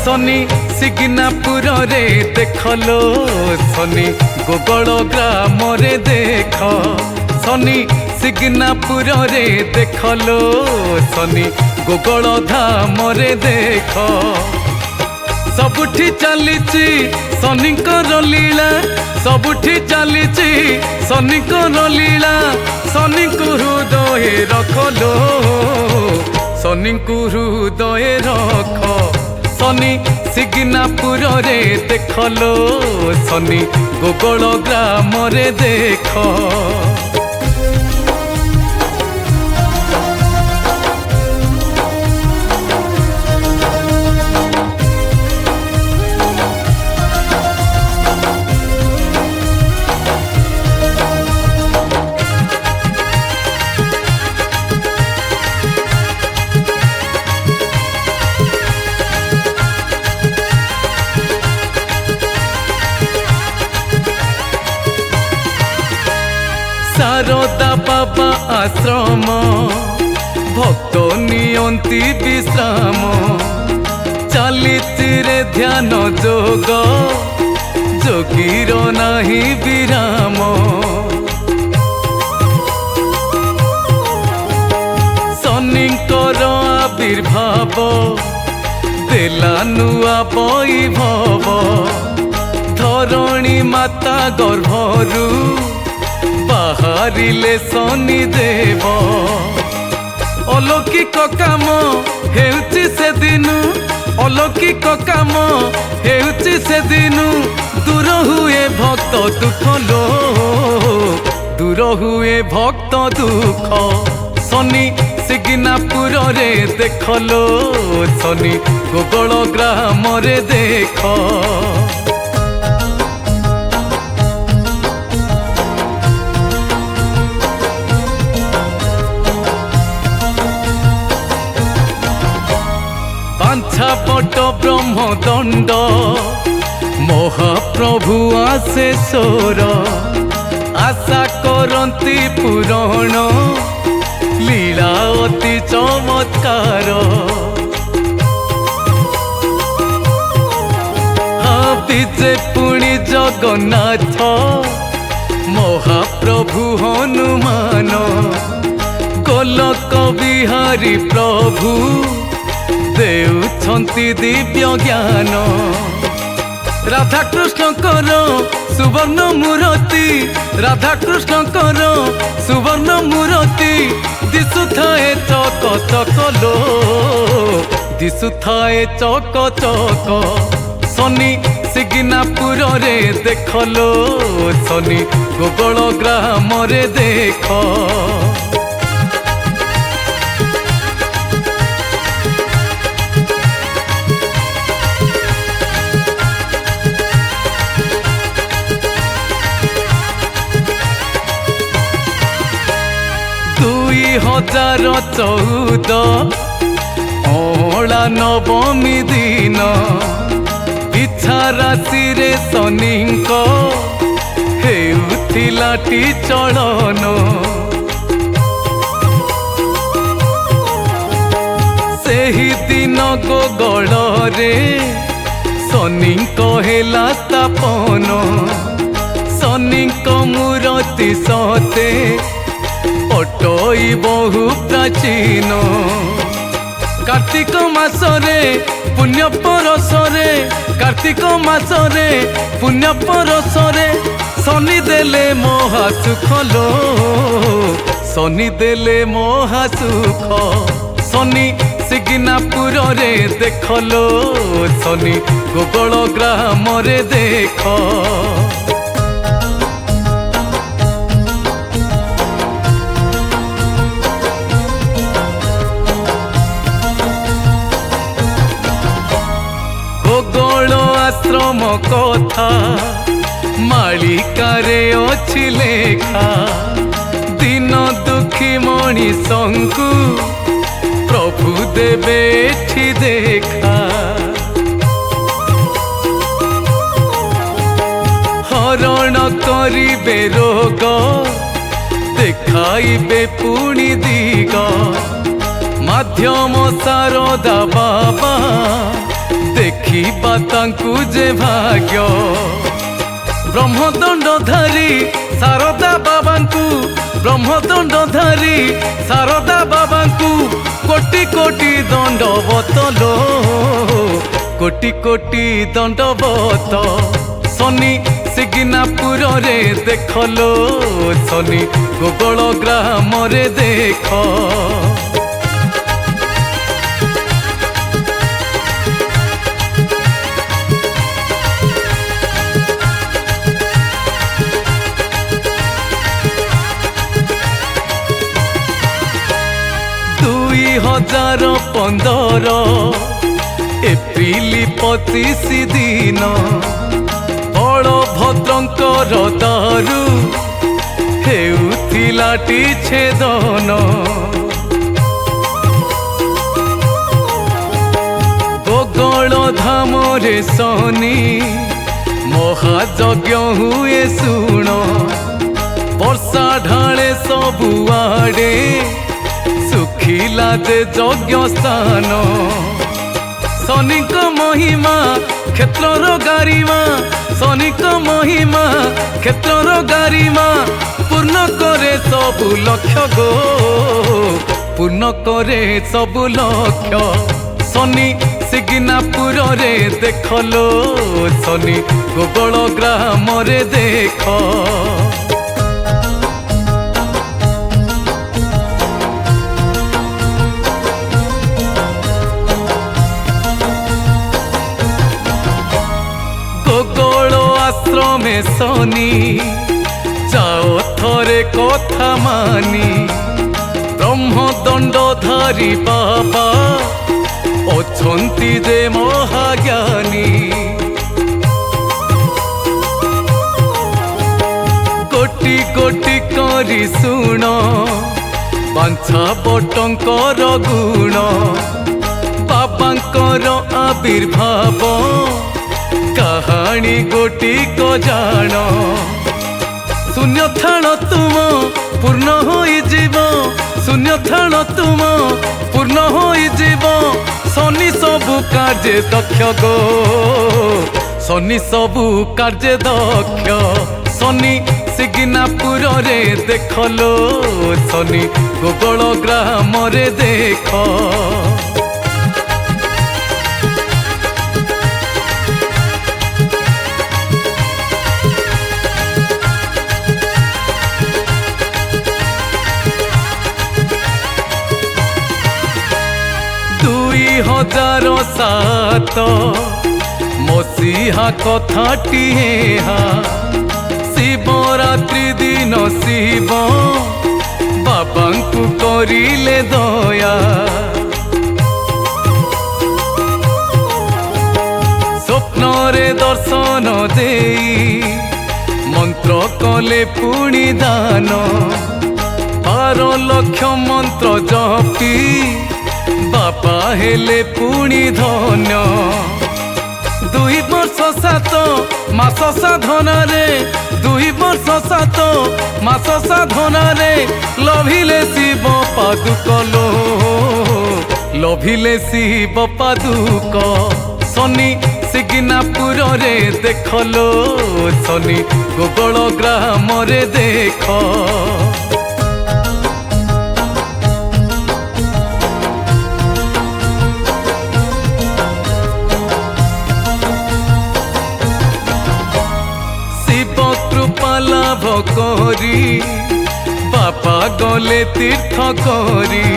शनि सिग्नापुर रे देखलो शनि गोगल ग्राम रे देख शनि सिग्नापुर रे देखलो शनि गोगल धाम रे देख सबुठी चलीची शनिकर लीला सबुठी चलीची शनिकर लीला शनि को हृदय रखलो शनि को हृदय रख शनि सिग्नापुर रे देखलो शनि गोगल ग्राम रे देख शारदा बाबा आश्रम भक्त नियंती विश्राम चलीची रे ध्यान जोग जोगीर नाही विराम शनिकर आविर्भाव देला नुआ वैभव धरणी माता गर्भरू बाहरिले शनि देव अलौकिक काम हेउची से दिनु अलौकिक काम हेउची से दिनु दूर हुए भक्त दुख लो दूर हुए भक्त दुख शनि सिग्नापुर रे देखलो शनि गोगल ग्राम रे देख पट ब्रह्म दंड महाप्रभु आशेश्वर आशा करती पुराण लीला अति चमत्कार विजे पुणी जगन्नाथ महाप्रभु हनुमान गोलक बिहारी प्रभु देउछंती दिव्य ज्ञान राधा कृष्ण कर सुवर्ण मूर्ति राधा कृष्ण कर सुवर्ण मूर्ति दिशुथाए चक चकलो दिशुथाए चक चक शनि सिग्नापुर रे देखलो शनि गोगल ग्राम रे देख हजार 14 अला नवमी दिन इच्छा राशि रे शनिक हेउथिलाटी चलन सेही दिन गोगल रे शनिक हेला स्थापन शनिक मूर्ति सते अटई बहु प्राचीन कार्तिक मासरे पुण्य परसरे कार्तिक मासरे पुण्य परसरे शनि देले महासुख लो शनि देले महासुख शनि सिग्नापुर रे देखलो शनि गोगल ग्राम रे देख आश्रम कथा मालिकारे अछि लेखा दिन दुखी मणिषंकु प्रभु देवे एठी देखा हरण करिबे रोग देखाइबे पुणी दिग माध्यम शारदा बाबा देखिबा तांकु जे भाग्य ब्रह्मदंडधारी शारदा बाबांकु ब्रह्मदंडधारी शारदा बाबांकु कोटि कोटि दंडवत लो कोटि कोटि दंडवत शनि सिग्नापुर रे देखलो शनि गोगल ग्राम रे देख हजार 15 एप्रिल 25 दिन बलभद्रंकर दारू हेउथिलाटी छेदन गोगल धाम रे शनि महायज्ञ हुए शुण वर्षा ढाले सबुआड़े सुखिला जे यज्ञ स्थान शनिक महिमा क्षेत्रर गारिमा शनिक महिमा क्षेत्रर गारिमा पूर्ण करे सबु लक्ष्य गो पूर्ण करे सबु लक्ष्य शनि सिग्नापुर रे देखलो शनि गोगल ग्राम रे देख आश्रमे शनि जाओ थरे कथा मानी ब्रह्मदंडधारी बाबा अछंती जे महाज्ञानी कोटि कोटि करी शुण बांछा बटंकर गुण बाबांकर आविर्भाव कहानी गोटी को जान शून्य थाण तुम पूर्ण होई जीव शून्य थाण तुम पूर्ण होई जीव शनि सबु कार्य दक्ष गो शनि सबु कार्य दक्ष शनि सिग्नापुर रे देखलो शनि गोगल ग्राम रे देख हजार 7 मसीहा कथाटी शिवरात्रि दिन शिव बाबांकु करिले दया स्वप्न रे दर्शन देई मंत्र कले पुणी दान 12 लाख मंत्र जपी बापा हेले पुणी धन्य 2 वर्ष 7 मास साधन रे 2 वर्ष 7 मास साधन रे लभिले शिव पादुक लो लभिले शिव पादुक शनि सिग्नापुर रे देखलो शनि गोगल ग्राम रे देख लाभ करी बापा गले तीर्थ करी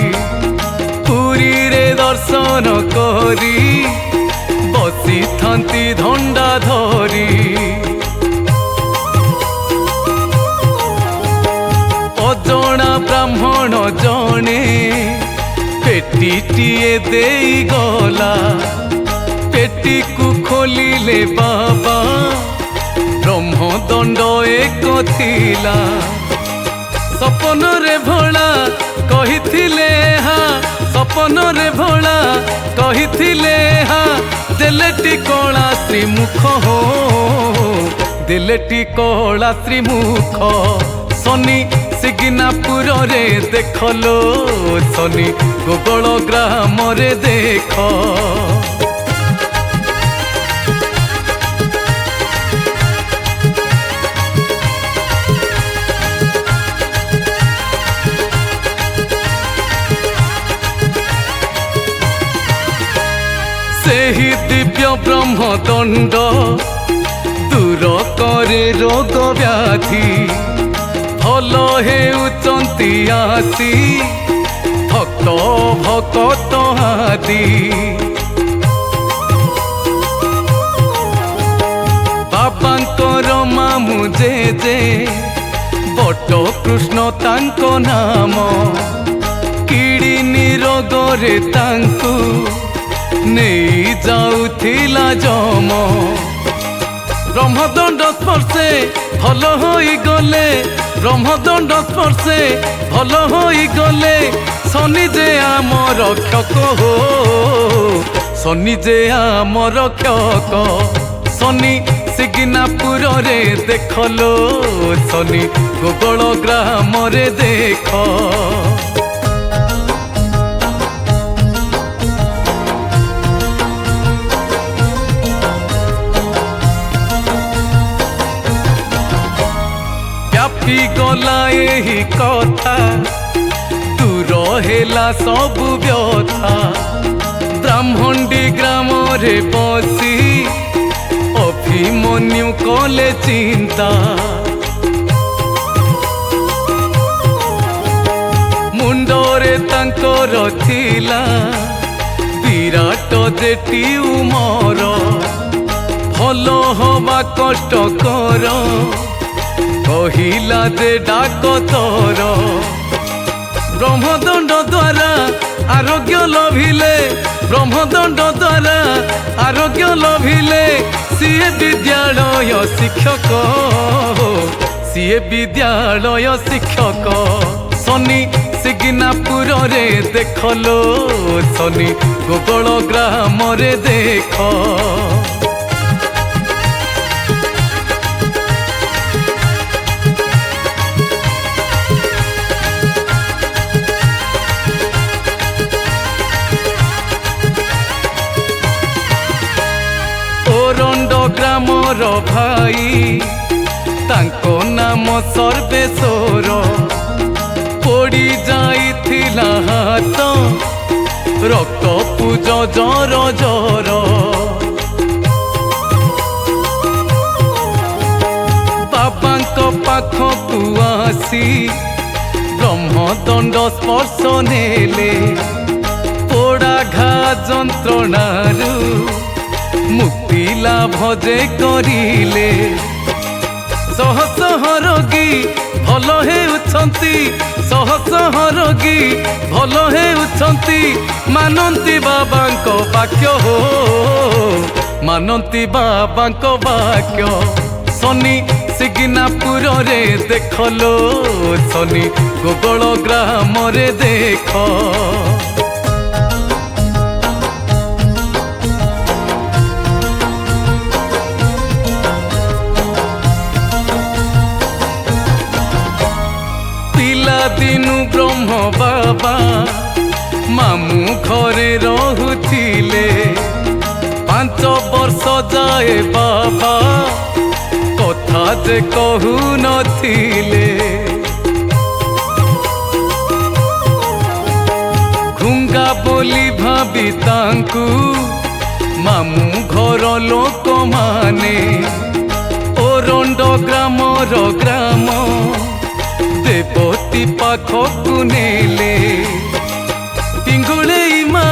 पुरी रे दर्शन करी बसी थांती धंडा धरी अजणा ब्राह्मण जणे पेटीटिए देई गला पेटी को खोलिले बाबा ब्रह्मदंड एक थिला सपन रे भोला कहिथिले सपन रे भोला कहिथिले देलेटी कला श्रीमुख हो देलेटी कला श्रीमुख शनि सिग्नापुर रे देखलो शनि गोगल ग्राम रे देख ସେହି ଦିବ୍ୟ ବ୍ରହ୍ମ ଦଣ୍ଡ ଦୂର କରେ ରୋଗ ବ୍ୟାଧି ଭଲ ହେଉଛନ୍ତି ଆସି ଭକ୍ତ ଭକତ ଆଦି। ବାବାଙ୍କର ମାମୁଁ ଜେଜେ ବଟ କୃଷ୍ଣ ତାଙ୍କ ନାମ କିଡିନି ରୋଗରେ ତାଙ୍କୁ ନେଇ ଯାଉଥିଲା ଯମ। ବ୍ରହ୍ମଦଣ୍ଡ ସ୍ପର୍ଶେ ଭଲ ହୋଇଗଲେ ବ୍ରହ୍ମଦଣ୍ଡ ସ୍ପର୍ଶେ ଭଲ ହୋଇଗଲେ ଶନି ଯେ ଆମ ରକ୍ଷକ ହୋ ଶନି ଯେ ଆମ ରକ୍ଷକ। ଶନି ସିଗିନାପୁରରେ ଦେଖଲୋ ଶନି ଗୋଗଳ ଗ୍ରାମରେ ଦେଖ। ବ୍ୟାପି ଗଲା ଏହି କଥା ଦୂର ହେଲା ସବୁ ବ୍ୟଥା। ବ୍ରାହ୍ମଣ୍ଡୀ ଗ୍ରାମରେ ବସି ଅଭିମନ୍ୟୁ କଲେ ଚିନ୍ତା। ମୁଣ୍ଡରେ ତାଙ୍କର ଥିଲା ବିରାଟ ଯେ ଟ୍ୟୁମର ଭଲ ହବା କଷ୍ଟକର କହିଲା ଯେ ଡାକ୍ତର। ବ୍ରହ୍ମଦଣ୍ଡ ଦ୍ୱାରା ଆରୋଗ୍ୟ ଲଭିଲେ ବ୍ରହ୍ମଦଣ୍ଡ ଦ୍ୱାରା ଆରୋଗ୍ୟ ଲଭିଲେ ସିଏ ବିଦ୍ୟାଳୟ ଶିକ୍ଷକ ସିଏ ବିଦ୍ୟାଳୟ ଶିକ୍ଷକ। ଶନି ସିଗିନାପୁରରେ ଦେଖଲୋ ଶନି ଗୋଗଳ ଗ୍ରାମରେ ଦେଖ। ଓରଣ୍ଡ ଗ୍ରାମର ଭାଇ ତାଙ୍କ ନାମ ସର୍ବେଶ୍ୱର ପୋଡ଼ି ଯାଇଥିଲା ହାତ ରକ୍ତ ପୂଜ ଜର ଜର। ବାବାଙ୍କ ପାଖକୁ ଆସି ବ୍ରହ୍ମଦଣ୍ଡ ସ୍ପର୍ଶ ନେଲେ ପୋଡ଼ା ଘା ଯନ୍ତ୍ରଣାରୁ ମୁକ୍ତି ଲାଭ ଯେ କରିଲେ। ଶହ ଶହ ରୋଗୀ ଭଲ ହେଉଛନ୍ତି ଶହ ଶହ ରୋଗୀ ଭଲ ହେଉଛନ୍ତି ମାନନ୍ତି ବାବାଙ୍କ ବାକ୍ୟ ହୋ ମାନନ୍ତି ବାବାଙ୍କ ବାକ୍ୟ। ଶନି ସିଗିନାପୁରରେ ଦେଖଲୋ ଶନି ଗୋଗଳ ଗ୍ରାମରେ ଦେଖ। ଦିନୁ ବ୍ରହ୍ମ ବାବା ମାମୁଁ ଘରେ ରହୁଥିଲେ 5 ବର୍ଷ ଯାଏ ବାବା କଥା ଯେ କହୁନଥିଲେ। ଘୁଙ୍ଗା ବୋଲି ଭାବି ତାଙ୍କୁ ମାମୁଁ ଘର ଲୋକମାନେ ଓରଣ୍ଡ ଗ୍ରାମର ଗ୍ରାମ ଦେବତୀ ପାଖକୁ ନେଲେ। ପିଙ୍ଗୁଳେଇ ମା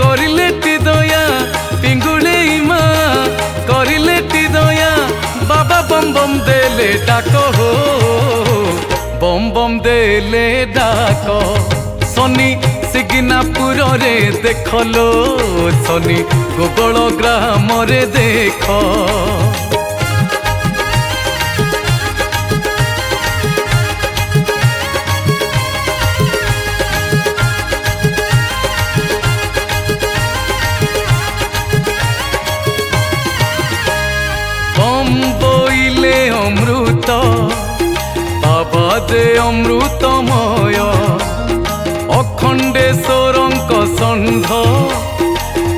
କରିଲେ ଟି ଦୟା ପିଙ୍ଗୁଳେଇ ମା କରିଲେ ଟି ଦୟା ବାବା ବମ୍ ବମ୍ ଦେଲେ ଡାକ ହୋ ବମ୍ ବମ୍ ଦେଲେ ଡାକ। ଶନି ସିଗିନାପୁରରେ ଦେଖଲୋ ଶନି ଗୋଗଳ ଗ୍ରାମରେ ଦେଖ। ବୋଇଲେ ଅମୃତ ବାବା ଯେ ଅମୃତମୟ ଅଖଣ୍ଡେଶ୍ୱରଙ୍କ ଷଣ୍ଢ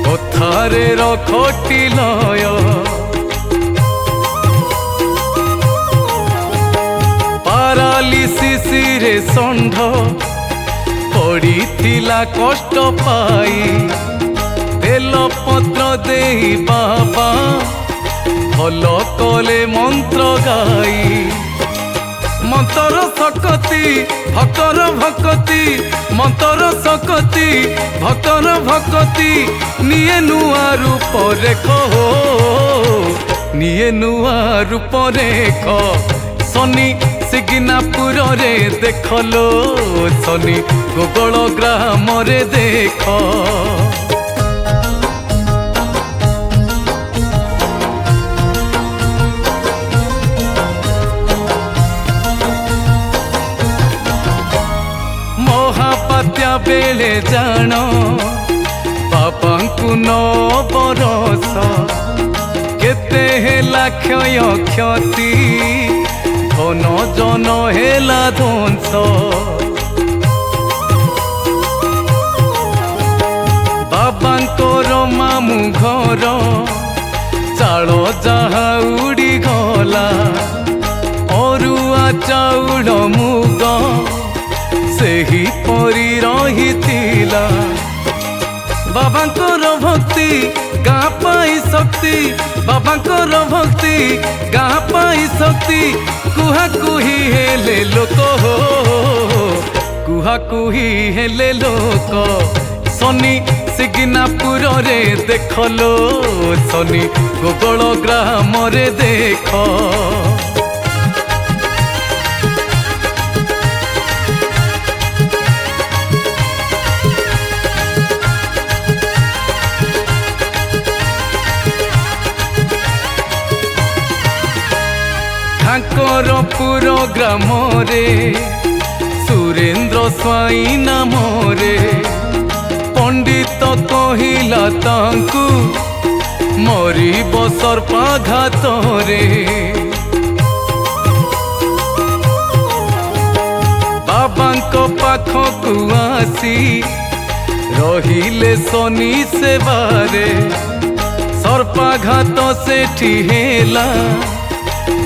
କଥାରେ ରଖଟି ଲୟ। ପାରାଲିସିସରେ ଷଣ୍ଢ ପଡ଼ିଥିଲା କଷ୍ଟ ପାଇ ତେଲ पत्र दे बाबा भल कले मंत्र गाई मंतर सकती भक्तर भक्ति मंतर सकती भक्तर भक्ति निये नुआ रूप रेख निये नुआ रूप रेख शनि सिग्नापुर रे देखलो शनि गोगल ग्राम रे देख महापात्या बेले जान बाबा को 9 बरस केते हेला क्षय क्षति धन जन हेला ध्वंस बाबांकर मामू घर चाल जहा उड़ी गला अरुआ चाउल मुग सेही परी रहितिला बाबांकर भक्ति गाँ पाई शक्ति बाबांकर भक्ति गाँ पाई शक्ति कुहा कुही हेले लोक हो कुहा कुही हेले लोक शनि सिग्नापुर रे देखलो शनि गोगल ग्राम रे देख ठाकरपुर ग्राम रे सुरेंद्र स्वाई नाम रे पंडित कहिला तांकु मरिब सर्पाघात रे बाबांको पाखकु आसी रहिले शनि सेवारे सर्पाघात सेठी हेला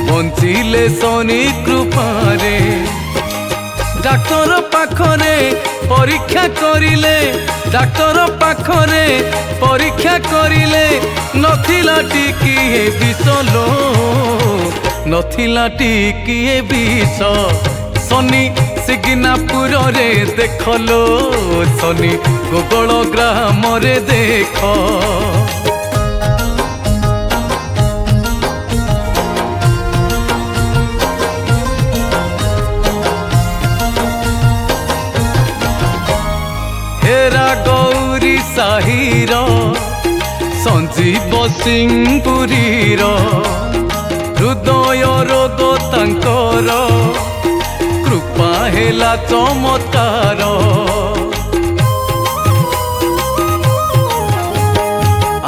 बंचिले शनि कृपारे डाक्तर पाखरे परीक्षा करिले डाक्तर पाखरे परीक्षा करिले नथिला टिकिए विष लो नथिला टिकिए विष शनि सिग्नापुर रे देखलो शनि गोगल ग्राम रे देख हेरा गौरी साहिर संजीव सिंहपुरीर हृदय रोग तांकर कृपा हेला चमत्कार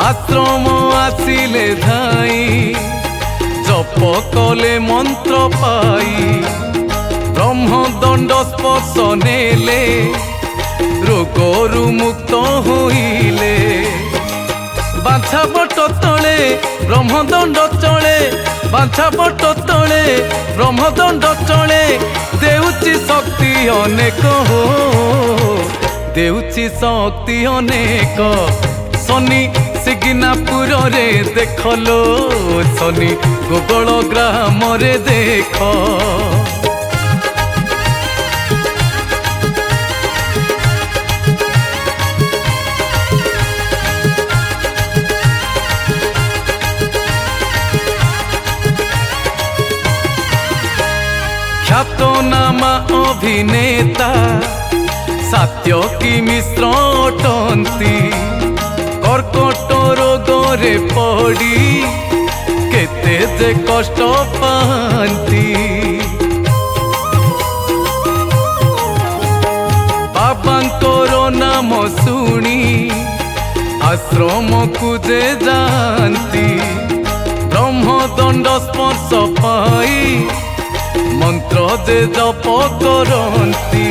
आश्रम आसिले धाई जप कले मंत्र पाई ब्रह्मदंड स्पर्श नेले रोगरु मुक्त होइले बाछा बट तले ब्रह्मदंड चले बाछा बट तले ब्रह्मदंड चले देउची शक्ति अनेक हो देउची शक्ति अनेक शनि सिग्नापुर रे देखलो शनि गोगल ग्राम रे देख ख्यातनामा अभिनेता सात्यकी मिश्र अटंती कर्कट रोग रे पड़ी केते जे कष्ट पांती बाबांकर नाम शुणी आश्रम को जे जानती ब्रह्मदंड स्पर्श पाई मंत्र जे जप करती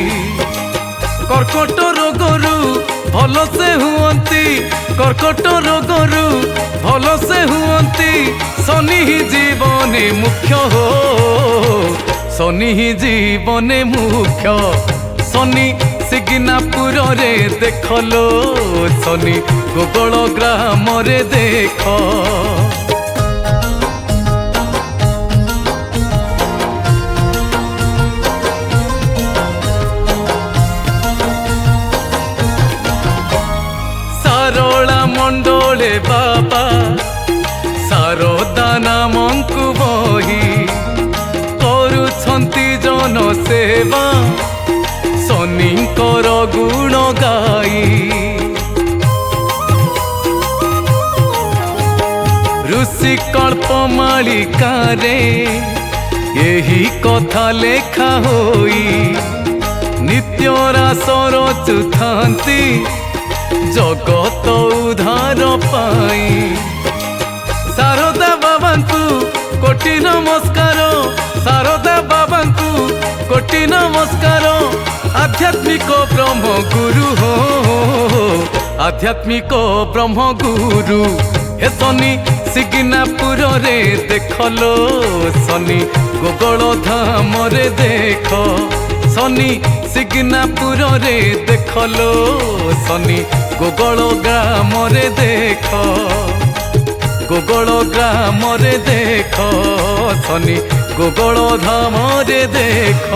कर्कट रोगरु भल से हुअंती कर्कट रोगरु भल से हुअंती शनि ही जीवने मुख्य हो शनि ही जीवने मुख्य शनि सिग्नापुर रे देखलो शनि গোগল গ্রামরে দেখ সারলা মণ্ডলে বাবা শারদা নামଙ୍କୁ বহি କରୁଛନ୍ତି জন সেবা ଶନିଙ୍କର ଗୁଣ ଗାଇ ଋଷି କଳ୍ପ ମାଳିକାରେ ଏହି କଥା ଲେଖା ହୋଇ ନିତ୍ୟ ରାସ ରଚୁଥାନ୍ତି ଜଗତ ଉଦ୍ଧାର ପାଇଁ शारदा बाबांकु कोटि नमस्कार शारदा बाबांकु कोटि नमस्कार आध्यात्मिक ब्रह्म गुरु हो आध्यात्मिक ब्रह्म गुरु हे शनि सिग्नापुर रे देखलो शनि गोगल धाम रे देख शनि सिग्नापुर रे देखलो शनि गोगल ग्राम रे देख गोगल ग्राम रे देख शनि गोगल धाम रे देख।